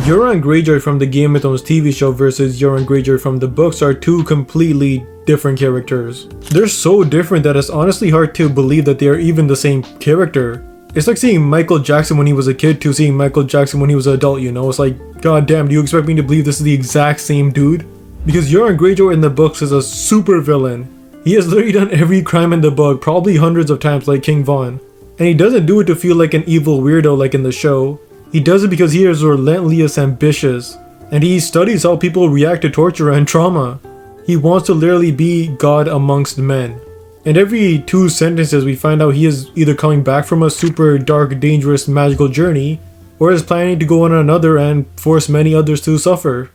Euron Greyjoy from the Game of Thrones TV show versus Euron Greyjoy from the books are two completely different characters. They're so different that it's honestly hard to believe that they are even the same character. It's like seeing Michael Jackson when he was a kid to seeing Michael Jackson when he was an adult, you know? It's like, god damn, do you expect me to believe this is the exact same dude? Because Euron Greyjoy in the books is a super villain. He has literally done every crime in the book, probably hundreds of times like King Von. And he doesn't do it to feel like an evil weirdo like in the show. He does it because he is relentless ambitious. And he studies how people react to torture and trauma. He wants to literally be God amongst men. And every 2 sentences we find out he is either coming back from a super dark, dangerous, magical journey, or is planning to go on another and force many others to suffer.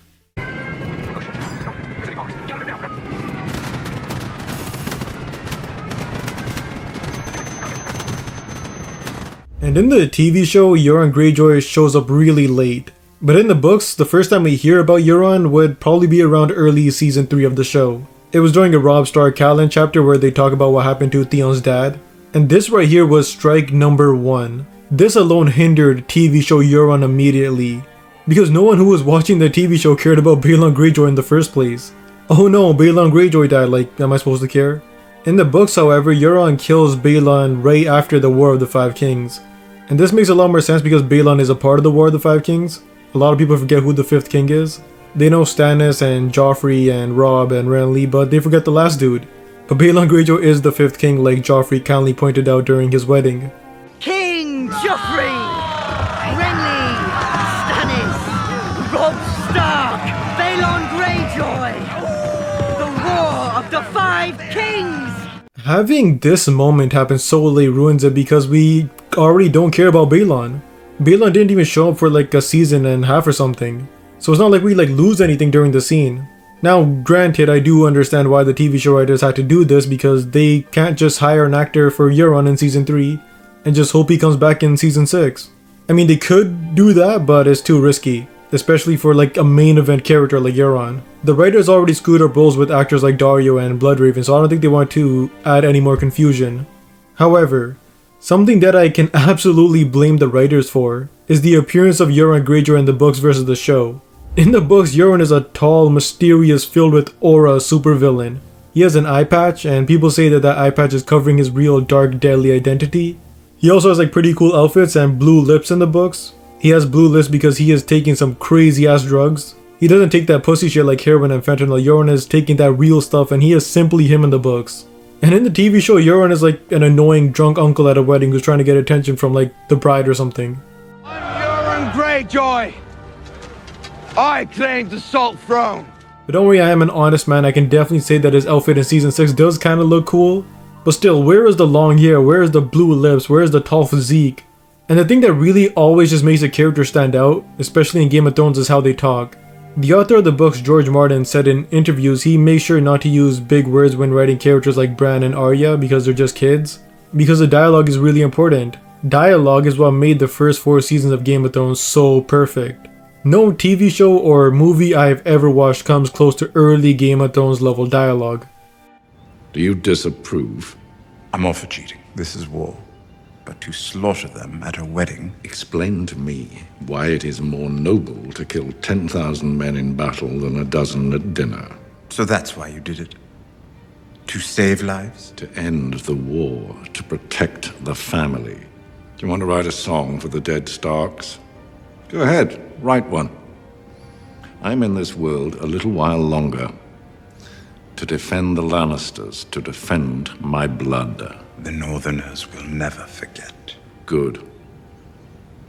And in the TV show, Euron Greyjoy shows up really late. But in the books, the first time we hear about Euron would probably be around early season 3 of the show. It was during a Robb Stark Callan chapter where they talk about what happened to Theon's dad. And this right here was strike number 1. This alone hindered TV show Euron immediately. Because no one who was watching the TV show cared about Balon Greyjoy in the first place. Oh no, Balon Greyjoy died, like, am I supposed to care? In the books, however, Euron kills Balon right after the War of the Five Kings. And this makes a lot more sense because Balon is a part of the War of the Five Kings. A lot of people forget who the 5th king is. They know Stannis and Joffrey and Robb and Renly, but they forget the last dude. But Balon Greyjoy is the 5th king like Joffrey kindly pointed out during his wedding. King Joffrey! Renly! Stannis! Robb Stark! Balon Greyjoy! The War of the Five Kings! Having this moment happen so late ruins it because we already don't care about Balon. Balon didn't even show up for like a season and a half or something. So it's not like we like lose anything during the scene. Now granted, I do understand why the TV show writers had to do this because they can't just hire an actor for Euron in season 3 and just hope he comes back in season 6. I mean, they could do that, but it's too risky, especially for like a main event character like Euron. The writers already screwed up roles with actors like Daario and Bloodraven, so I don't think they want to add any more confusion. However, something that I can absolutely blame the writers for is the appearance of Euron Greyjoy in the books versus the show. In the books, Euron is a tall, mysterious, filled with aura supervillain. He has an eye patch, and people say that that eye patch is covering his real dark, deadly identity. He also has like pretty cool outfits and blue lips in the books. He has blue lips because he is taking some crazy ass drugs. He doesn't take that pussy shit like heroin and fentanyl. Euron is taking that real stuff, and he is simply him in the books. And in the TV show, Euron is like an annoying drunk uncle at a wedding who's trying to get attention from like the bride or something. I'm Euron Greyjoy! I claim the Salt Throne! But don't worry, I am an honest man. I can definitely say that his outfit in season 6 does kind of look cool. But still, where is the long hair? Where is the blue lips? Where is the tall physique? And the thing that really always just makes a character stand out, especially in Game of Thrones, is how they talk. The author of the books, George Martin, said in interviews he makes sure not to use big words when writing characters like Bran and Arya because they're just kids. Because the dialogue is really important. Dialogue is what made the first 4 seasons of Game of Thrones so perfect. No TV show or movie I have ever watched comes close to early Game of Thrones level dialogue. Do you disapprove? I'm all for cheating. This is war. But to slaughter them at a wedding... Explain to me why it is more noble to kill 10,000 men in battle than a dozen at dinner. So that's why you did it? To save lives? To end the war, to protect the family. Do you want to write a song for the dead Starks? Go ahead, write one. I'm in this world a little while longer. To defend the Lannisters, to defend my blood. The Northerners will never forget. Good.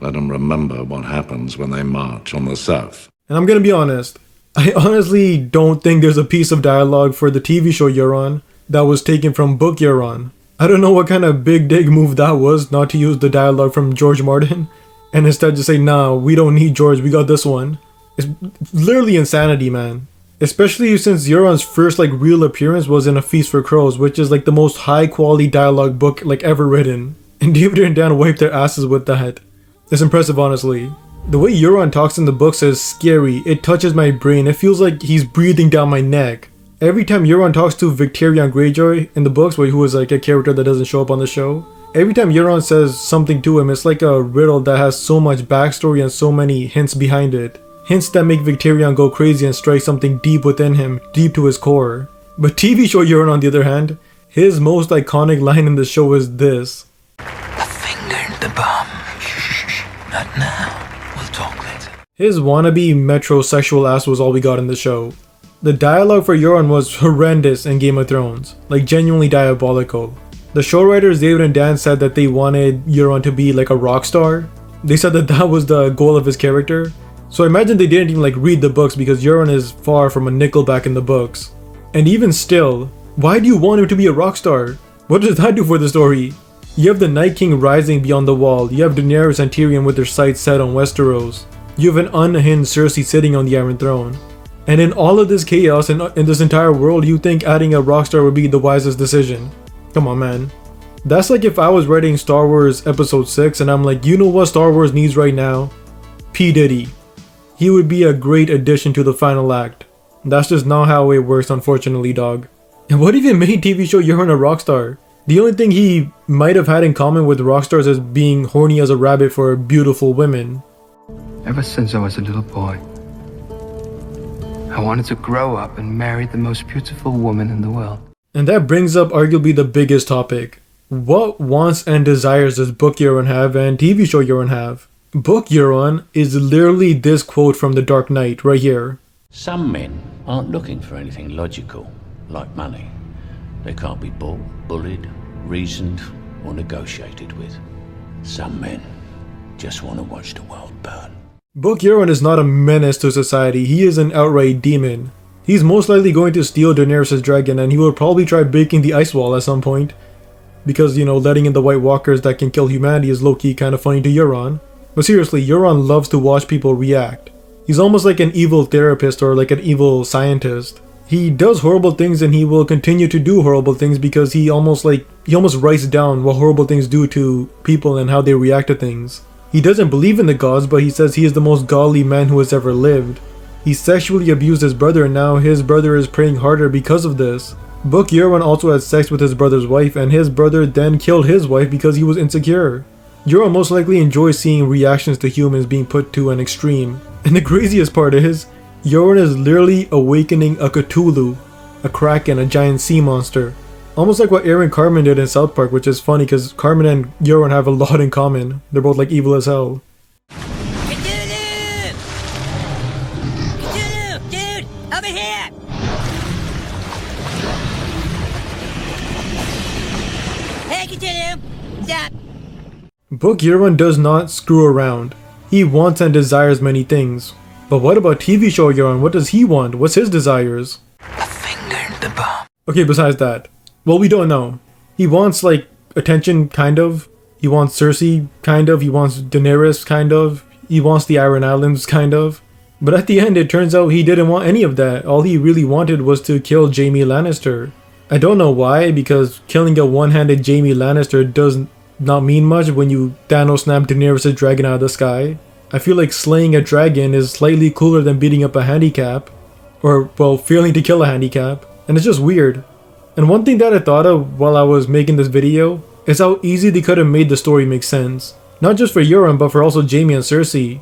Let them remember what happens when they march on the south. And I'm gonna be honest, I honestly don't think there's a piece of dialogue for the TV show Euron that was taken from book Euron. I don't know what kind of big dig move that was, not to use the dialogue from George Martin, and instead just say, nah, we don't need George, we got this one. It's literally insanity, man. Especially since Euron's first like real appearance was in A Feast for Crows, which is like the most high quality dialogue book like ever written. And David and Dan wiped their asses with that. It's impressive, honestly. The way Euron talks in the books is scary. It touches my brain. It feels like he's breathing down my neck. Every time Euron talks to Victarion Greyjoy in the books, who is like a character that doesn't show up on the show, every time Euron says something to him, it's like a riddle that has so much backstory and so many hints behind it. hints that make Victarion go crazy and strike something deep within him, deep to his core. But TV show Euron, on the other hand, his most iconic line in the show is this. A finger in the bum. Shh, not now. We'll talk later. His wannabe metrosexual ass was all we got in the show. The dialogue for Euron was horrendous in Game of Thrones, like genuinely diabolical. The show writers David and Dan said that they wanted Euron to be like a rock star. They said that that was the goal of his character. So I imagine they didn't even like read the books because Euron is far from a nickelback in the books. And even still, why do you want him to be a rock star? What does that do for the story? You have the Night King rising beyond the wall, you have Daenerys and Tyrion with their sights set on Westeros, you have an unhinged Cersei sitting on the Iron Throne. And in all of this chaos and in this entire world, you think adding a rock star would be the wisest decision? Come on, man. That's like if I was writing Star Wars Episode 6 and I'm like, you know what Star Wars needs right now? P. Diddy. He would be a great addition to the final act. That's just not how it works, unfortunately, dog. And what even made TV show Euron a rock star? The only thing he might have had in common with rock stars is being horny as a rabbit for beautiful women. Ever since I was a little boy, I wanted to grow up and marry the most beautiful woman in the world. And that brings up arguably the biggest topic. What wants and desires does Book Euron have and TV show Euron have? Book Euron is literally this quote from The Dark Knight right here. Some men aren't looking for anything logical, like money. They can't be bought, bullied, reasoned, or negotiated with. Some men just want to watch the world burn. Book Euron is not a menace to society, he is an outright demon. He's most likely going to steal Daenerys' dragon and he will probably try breaking the ice wall at some point. Because, you know, letting in the White Walkers that can kill humanity is low-key kind of funny to Euron. But seriously, Euron loves to watch people react. He's almost like an evil therapist or like an evil scientist. He does horrible things and he will continue to do horrible things because he almost writes down what horrible things do to people and how they react to things. He doesn't believe in the gods, but he says he is the most godly man who has ever lived. He sexually abused his brother and now his brother is praying harder because of this. Book Euron also had sex with his brother's wife and his brother then killed his wife because he was insecure. Euron most likely enjoys seeing reactions to humans being put to an extreme. And the craziest part is, Euron is literally awakening a Cthulhu, a kraken, a giant sea monster. Almost like what Aaron Cartman did in South Park, which is funny because Cartman and Euron have a lot in common. They're both like evil as hell. Cthulhu! Cthulhu! Dude! Over here! Hey, Cthulhu! Stop! Book Euron does not screw around. He wants and desires many things. But what about TV show Euron? What does he want? What's his desires? A finger in the bum. Okay, besides that. Well, we don't know. He wants, like, attention, kind of. He wants Cersei, kind of. He wants Daenerys, kind of. He wants the Iron Islands, kind of. But at the end, it turns out he didn't want any of that. All he really wanted was to kill Jaime Lannister. I don't know why, because killing a one-handed Jaime Lannister does not mean much when you Thanos snap Daenerys' dragon out of the sky. I feel like slaying a dragon is slightly cooler than beating up a handicap. Or, well, failing to kill a handicap. And it's just weird. And one thing that I thought of while I was making this video is how easy they could have made the story make sense. Not just for Euron, but for also Jaime and Cersei.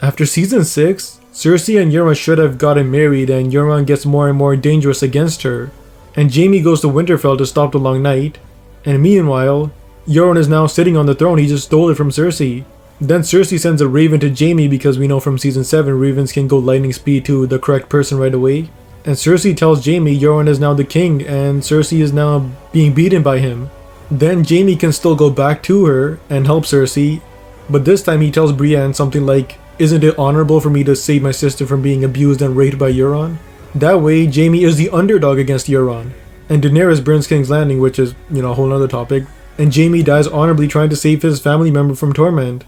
After season 6, Cersei and Euron should have gotten married and Euron gets more and more dangerous against her. And Jaime goes to Winterfell to stop the Long Night. And meanwhile, Euron is now sitting on the throne, he just stole it from Cersei. Then Cersei sends a raven to Jaime because we know from season 7 ravens can go lightning speed to the correct person right away. And Cersei tells Jaime Euron is now the king and Cersei is now being beaten by him. Then Jaime can still go back to her and help Cersei, but this time he tells Brienne something like, "Isn't it honorable for me to save my sister from being abused and raped by Euron?" That way, Jaime is the underdog against Euron. And Daenerys burns King's Landing, which is, you know, a whole nother topic. And Jaime dies honorably trying to save his family member from torment.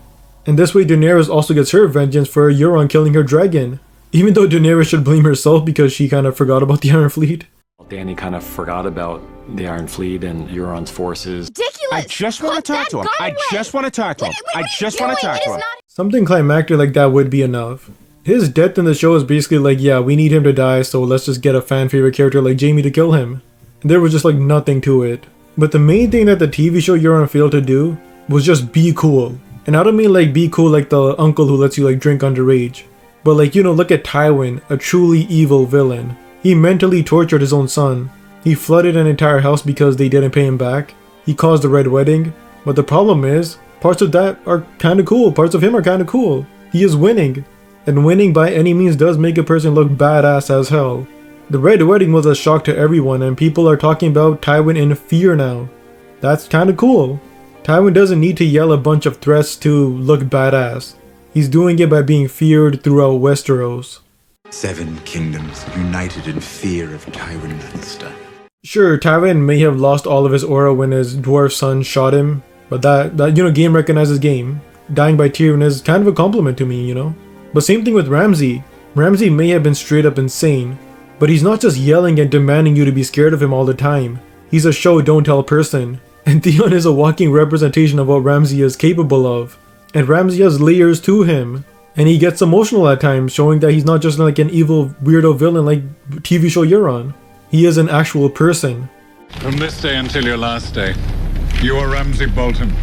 And this way Daenerys also gets her vengeance for Euron killing her dragon. Even though Daenerys should blame herself because she kind of forgot about the Iron Fleet. Dany kind of forgot about the Iron Fleet and Euron's forces. Ridiculous! I just want to talk to him. I just want to talk to him. I just want to talk to him. Something climactic like that would be enough. His death in the show is basically like, yeah, we need him to die, so let's just get a fan favorite character like Jaime to kill him. And there was just like nothing to it. But the main thing that the TV show Euron failed to do was just be cool. And I don't mean like be cool like the uncle who lets you like drink underage. But like, you know, look at Tywin, a truly evil villain. He mentally tortured his own son. He flooded an entire house because they didn't pay him back. He caused the Red Wedding. But the problem is, parts of that are kinda cool. Parts of him are kinda cool. He is winning. And winning by any means does make a person look badass as hell. The Red Wedding was a shock to everyone, and people are talking about Tywin in fear now. That's kinda cool. Tywin doesn't need to yell a bunch of threats to look badass. He's doing it by being feared throughout Westeros. 7 kingdoms united in fear of Tywin Lannister. Sure, Tywin may have lost all of his aura when his dwarf son shot him, but that you know, game recognizes game. Dying by Tyrion is kind of a compliment to me, you know? But same thing with Ramsay. Ramsay may have been straight up insane, but he's not just yelling and demanding you to be scared of him all the time. He's a show don't tell person. And Theon is a walking representation of what Ramsay is capable of. And Ramsay has layers to him. And he gets emotional at times, showing that he's not just like an evil weirdo villain like TV show Euron. He is an actual person. From this day until your last day, you are Ramsay Bolton,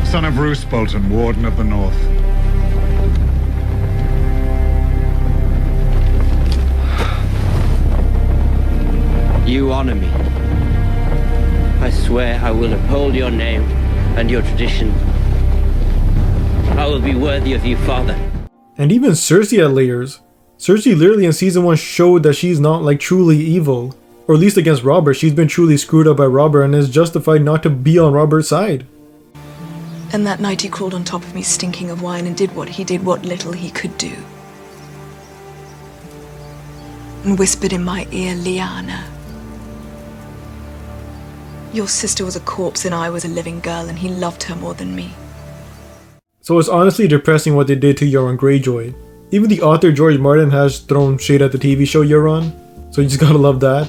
son of Roose Bolton, Warden of the North. You honor me. I swear I will uphold your name and your tradition. I will be worthy of you, Father. And even Cersei had layers. Cersei literally in season 1 showed that she's not like truly evil. Or at least against Robert, she's been truly screwed up by Robert and is justified not to be on Robert's side. And that night he crawled on top of me stinking of wine and did what he did, what little he could do. And whispered in my ear, Lyanna. Your sister was a corpse and I was a living girl, and he loved her more than me. So it's honestly depressing what they did to Euron Greyjoy. Even the author George Martin has thrown shade at the TV show Euron, so you just gotta love that.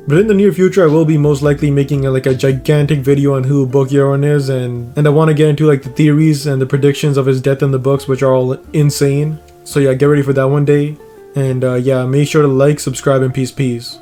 But in the near future, I will be most likely making a gigantic video on who Book Euron is, and I want to get into like the theories and the predictions of his death in the books, which are all insane. So yeah, get ready for that one day. And yeah, make sure to like, subscribe, and peace.